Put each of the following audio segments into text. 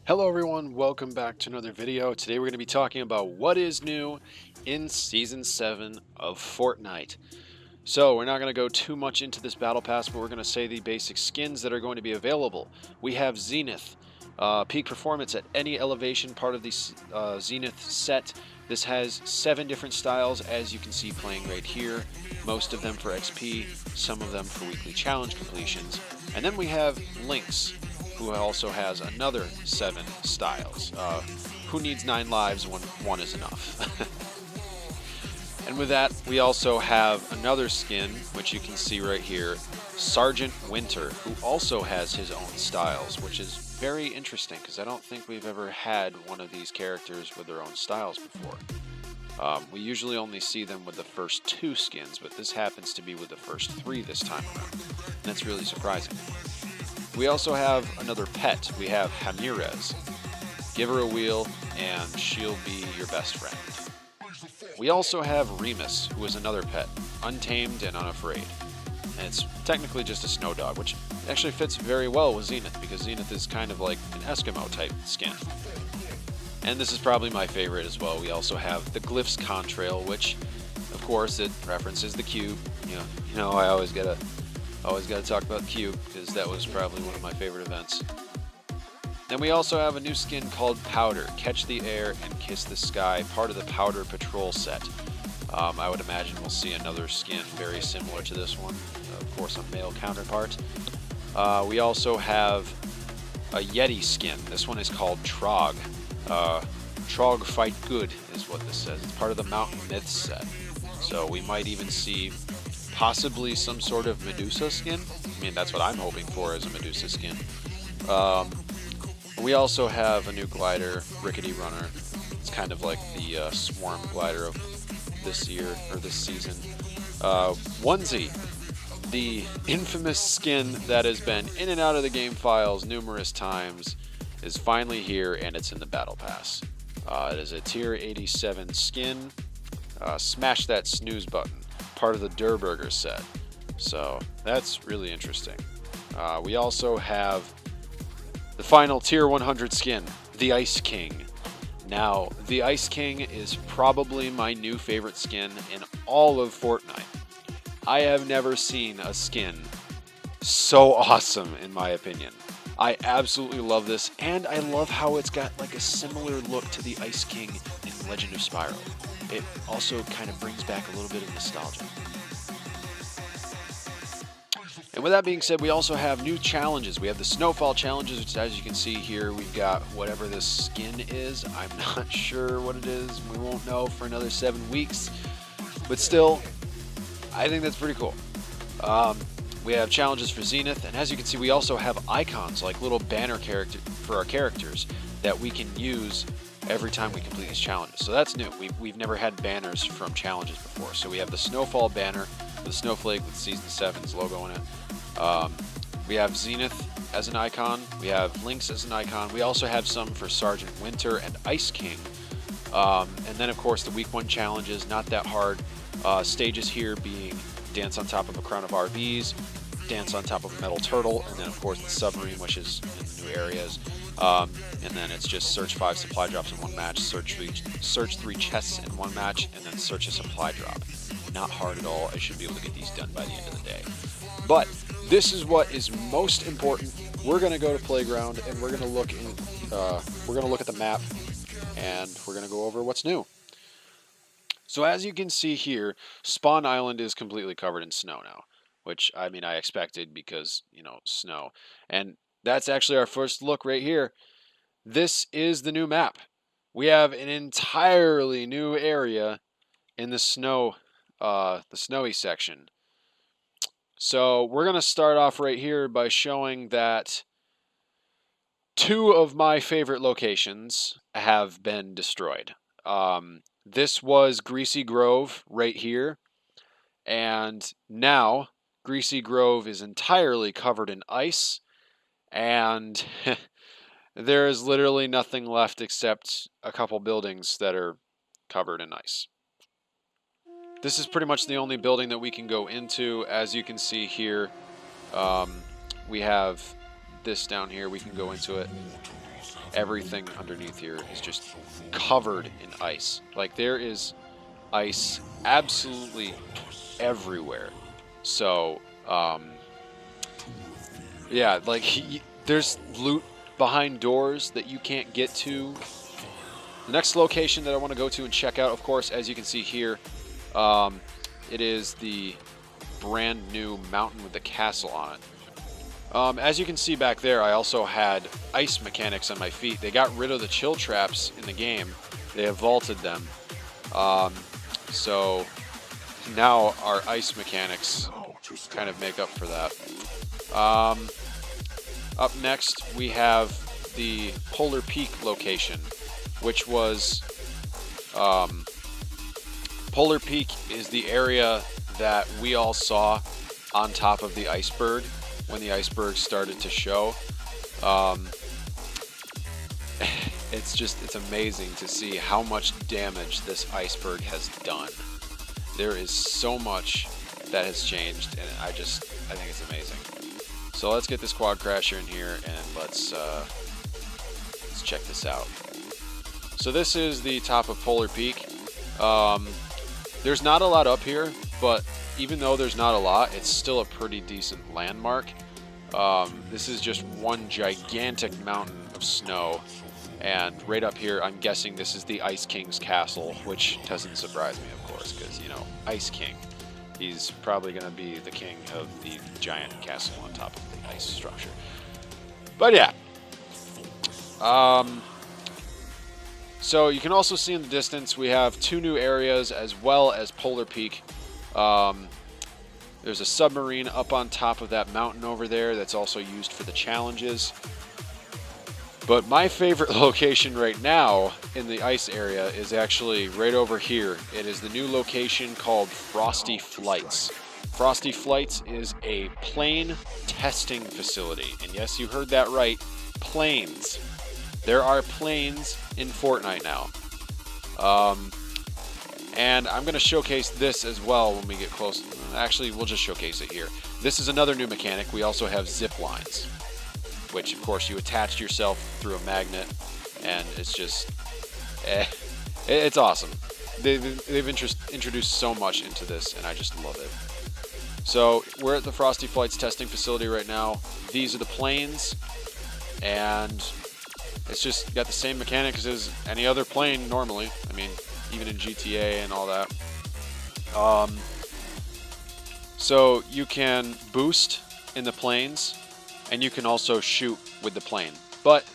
Hello everyone, welcome back to another video. Today we're going to be talking about what is new in Season 7 of Fortnite. So we're not going to go too much into this battle pass, but we're going to say the basic skins that are going to be available. We have Zenith, peak performance at any elevation, part of the Zenith set. This has 7 different styles, as you can see playing right here. Most of them for XP, some of them for weekly challenge completions. And then we have Lynx, who also has another 7 styles. Who needs 9 lives when 1 is enough? And with that, we also have another skin, which you can see right here, Sargent Winter, who also has his own styles, which is very interesting because I don't think we've ever had one of these characters with their own styles before. We usually only see them with the first 2 skins, but this happens to be with the first 3 this time around. And that's really surprising. We also have another pet. We have Ramirez. Give her a wheel, and she'll be your best friend. We also have Remus, who is another pet, untamed and unafraid. And it's technically just a snow dog, which actually fits very well with Zenith, because Zenith is kind of like an Eskimo type skin. And this is probably my favorite as well. We also have the Glyphs Contrail, which, of course, it references the cube. You know, I always gotta talk about the cube, because that was probably one of my favorite events. Then we also have a new skin called Powder, Catch the Air and Kiss the Sky, part of the Powder Patrol set. I would imagine we'll see another skin very similar to this one, of course a male counterpart. We also have a Yeti Skin. This one is called Trog. Trog Fight Good is what this says. It's part of the Mountain Myths set. So we might even see possibly some sort of Medusa skin. I mean, that's what I'm hoping for, as a Medusa skin. We also have a new glider, Rickety Runner. It's kind of like the Swarm glider of this year, or this season. Onesie, the infamous skin that has been in and out of the game files numerous times, is finally here, and it's in the Battle Pass. It is a Tier 87 skin. Smash that snooze button, part of the Durburger set. So that's really interesting. We also have the final Tier 100 skin, the Ice King. Now, the Ice King is probably my new favorite skin in all of Fortnite. I have never seen a skin so awesome, in my opinion. I absolutely love this, and I love how it's got like a similar look to the Ice King in Legend of Spyro. It also kind of brings back a little bit of nostalgia. And with that being said, we also have new challenges. We have the Snowfall challenges, which, as you can see here, we've got whatever this skin is. I'm not sure what it is. We won't know for another 7 weeks. But still, I think that's pretty cool. We have challenges for Zenith, and as you can see, we also have icons, like little banner character for our characters, that we can use every time we complete these challenges. So that's new. We've never had banners from challenges before. So we have the Snowfall banner with a snowflake with Season 7's logo in it. We have Zenith as an icon. We have Lynx as an icon. We also have some for Sargent Winter and Ice King. And then, of course, the Week 1 challenges, not that hard. Stages here being Dance on top of a crown of RVs, Dance on top of a metal turtle, and then, of course, the submarine, which is in the new areas. And then it's just search 5 supply drops in 1 match, search 3 chests in 1 match, and then search a supply drop. Not hard at all. I should be able to get these done by the end of the day. But this is what is most important. We're going to go to Playground, and we're going to look at the map, and we're going to go over what's new. So as you can see here, Spawn Island is completely covered in snow now, which, I mean, I expected because, you know, snow. And that's actually our first look right here. This is the new map. We have an entirely new area in the snowy section. So we're going to start off right here by showing that 2 of my favorite locations have been destroyed. This was Greasy Grove right here, and now Greasy Grove is entirely covered in ice, and there is literally nothing left except a couple buildings that are covered in ice. This is pretty much the only building that we can go into. As you can see here, we have this down here. We can go into it. everything underneath here is just covered in ice. Like, there is ice absolutely everywhere. So, yeah, like, there's loot behind doors that you can't get to. The next location that I want to go to and check out, of course, as you can see here, it is the brand new mountain with the castle on it. As you can see back there, I also had ice mechanics on my feet. They got rid of the chill traps in the game. They have vaulted them. So now our ice mechanics kind of make up for that. Up next, we have the Polar Peak location, which was... Polar Peak is the area that we all saw on top of the iceberg when the iceberg started to show. It's amazing to see how much damage this iceberg has done. There is so much that has changed, and I think it's amazing. So let's get this quad crasher in here and let's check this out. So this is the top of Polar Peak. There's not a lot up here, but even though there's not a lot, it's still a pretty decent landmark. This is just one gigantic mountain of snow, and right up here, I'm guessing this is the Ice King's castle, which doesn't surprise me, of course, because, you know, Ice King. He's probably going to be the king of the giant castle on top of the ice structure. But yeah. So you can also see in the distance we have two new areas as well as Polar Peak. There's a submarine up on top of that mountain over there that's also used for the challenges. But my favorite location right now in the ice area is actually right over here. It is the new location called Frosty Flights. Frosty Flights is a plane testing facility. And yes, you heard that right, planes. There are planes in Fortnite now. And I'm going to showcase this as well when we get close. Actually, we'll just showcase it here. This is another new mechanic. We also have zip lines, which, of course, you attach yourself through a magnet, and it's just... it's awesome. They've introduced so much into this, and I just love it. So, we're at the Frosty Flights testing facility right now. These are the planes, and it's just got the same mechanics as any other plane normally. I mean, even in GTA and all that. So you can boost in the planes, and you can also shoot with the plane. But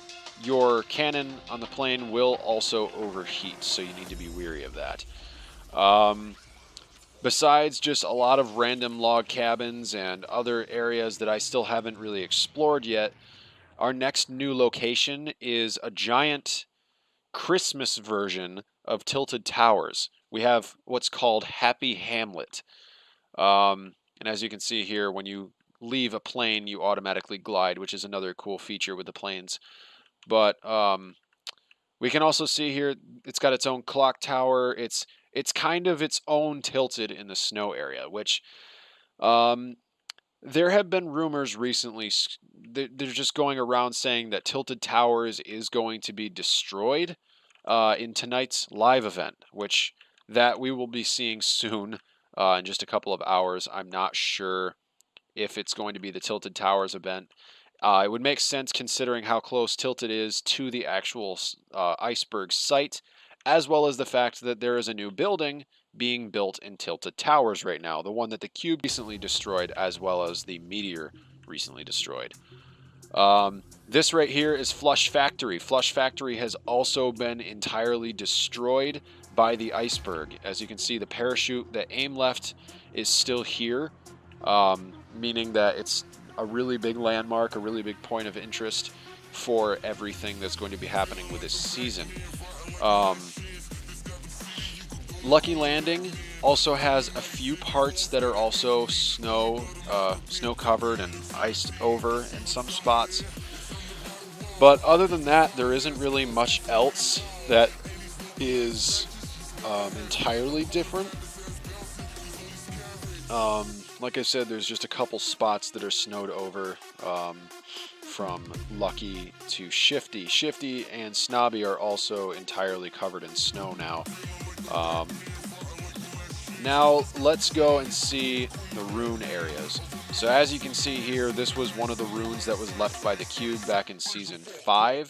your cannon on the plane will also overheat, so you need to be wary of that. Besides just a lot of random log cabins and other areas that I still haven't really explored yet, our next new location is a giant Christmas version of Tilted Towers. We have what's called Happy Hamlet. And as you can see here, when you leave a plane, you automatically glide, which is another cool feature with the planes. But we can also see here, it's got its own clock tower. It's kind of its own Tilted in the snow area, which there have been rumors recently. They're just going around saying that Tilted Towers is going to be destroyed in tonight's live event, which that we will be seeing soon in just a couple of hours. I'm not sure if it's going to be the Tilted Towers event. It would make sense considering how close Tilted is to the actual iceberg site, as well as the fact that there is a new building being built in Tilted Towers right now, the one that the Cube recently destroyed, as well as the Meteor recently destroyed. This right here is Flush Factory. Flush Factory has also been entirely destroyed by the iceberg. As you can see, the parachute that AIM left is still here, meaning that it's a really big landmark, a really big point of interest for everything that's going to be happening with this season. Lucky Landing also has a few parts that are also snow covered and iced over in some spots. But other than that, there isn't really much else that is entirely different. Like I said, there's just a couple spots that are snowed over from Lucky to Shifty. Shifty and Snobby are also entirely covered in snow now. Now let's go and see the Rune Areas. So as you can see here, this was one of the runes that was left by the cube back in Season 5,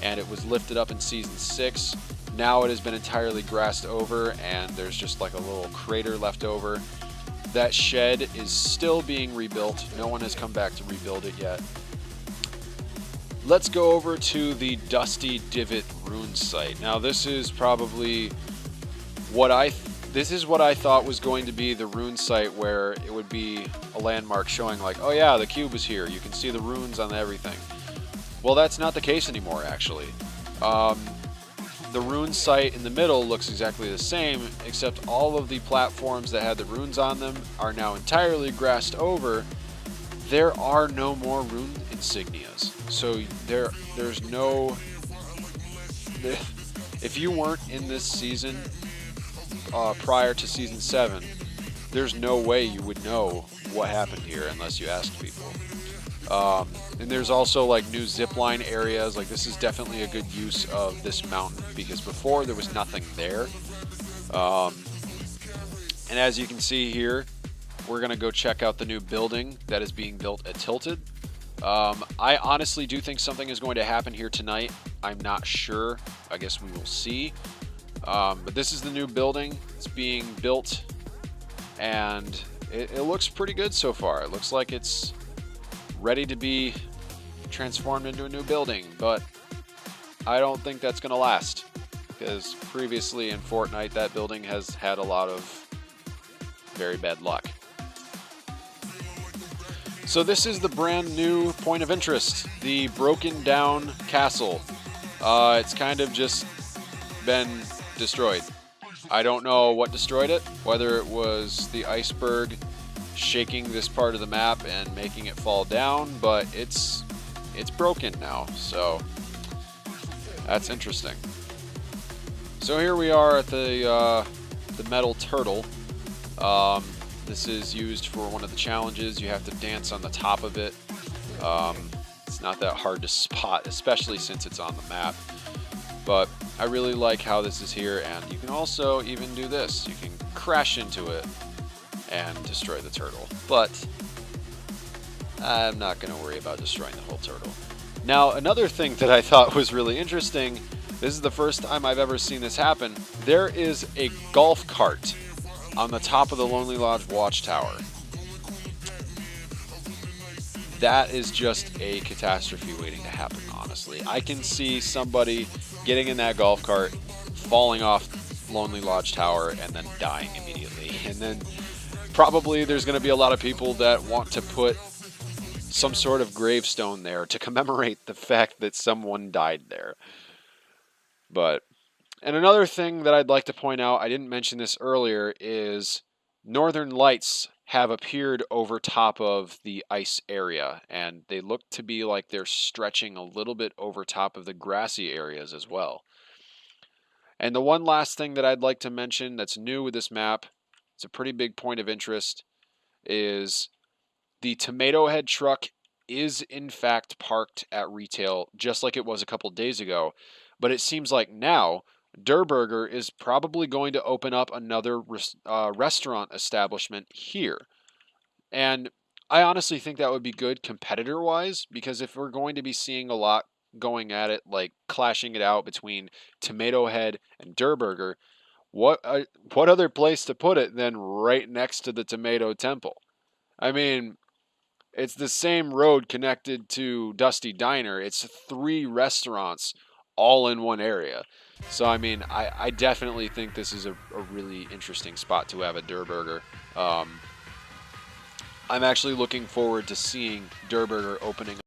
and it was lifted up in Season 6. Now it has been entirely grassed over, and there's just like a little crater left over. That shed is still being rebuilt. No one has come back to rebuild it yet. Let's go over to the Dusty Divot rune site. Now this is probably what I thought was going to be the rune site, where it would be a landmark showing like, oh yeah, the cube is here. You can see the runes on everything. Well, that's not the case anymore, actually. The rune site in the middle looks exactly the same, except all of the platforms that had the runes on them are now entirely grassed over. There are no more rune insignias. So there's no... If you weren't in this season prior to Season 7, there's no way you would know what happened here unless you asked people. And there's also like new zipline areas. Like, this is definitely a good use of this mountain, because before there was nothing there. And as you can see here, we're gonna go check out the new building that is being built at Tilted. I honestly do think something is going to happen here tonight. I'm not sure. I guess we will see. But this is the new building. It's being built, and it looks pretty good so far. It looks like it's ready to be transformed into a new building, but I don't think that's going to last, because previously in Fortnite that building has had a lot of very bad luck. So this is the brand new point of interest, the broken down castle. It's kind of just been destroyed. I don't know what destroyed it, whether it was the iceberg shaking this part of the map and making it fall down, but it's broken now, so that's interesting. So here we are at the metal turtle. This is used for one of the challenges. You have to dance on the top of it. It's not that hard to spot, especially since it's on the map. But I really like how this is here, and you can also even do this. You can crash into it and destroy the turtle. But I'm not going to worry about destroying the whole turtle. Now, another thing that I thought was really interesting, this is the first time I've ever seen this happen. There is a golf cart on the top of the Lonely Lodge watchtower. That is just a catastrophe waiting to happen, honestly. I can see somebody getting in that golf cart, falling off Lonely Lodge Tower, and then dying immediately. And then probably there's going to be a lot of people that want to put some sort of gravestone there to commemorate the fact that someone died there. And another thing that I'd like to point out, I didn't mention this earlier, is northern lights have appeared over top of the ice area, and they look to be like they're stretching a little bit over top of the grassy areas as well. And the one last thing that I'd like to mention that's new with this map, it's a pretty big point of interest, is the Tomato Head truck is in fact parked at retail, just like it was a couple days ago. But it seems like now Der Burger is probably going to open up another restaurant establishment here. And I honestly think that would be good competitor-wise, because if we're going to be seeing a lot going at it, like clashing it out between Tomato Head and Der Burger, what other place to put it than right next to the Tomato Temple? I mean, it's the same road connected to Dusty Diner. It's 3 restaurants all in one area. So, I mean, I definitely think this is a really interesting spot to have at Der Burger. I'm actually looking forward to seeing Der Burger opening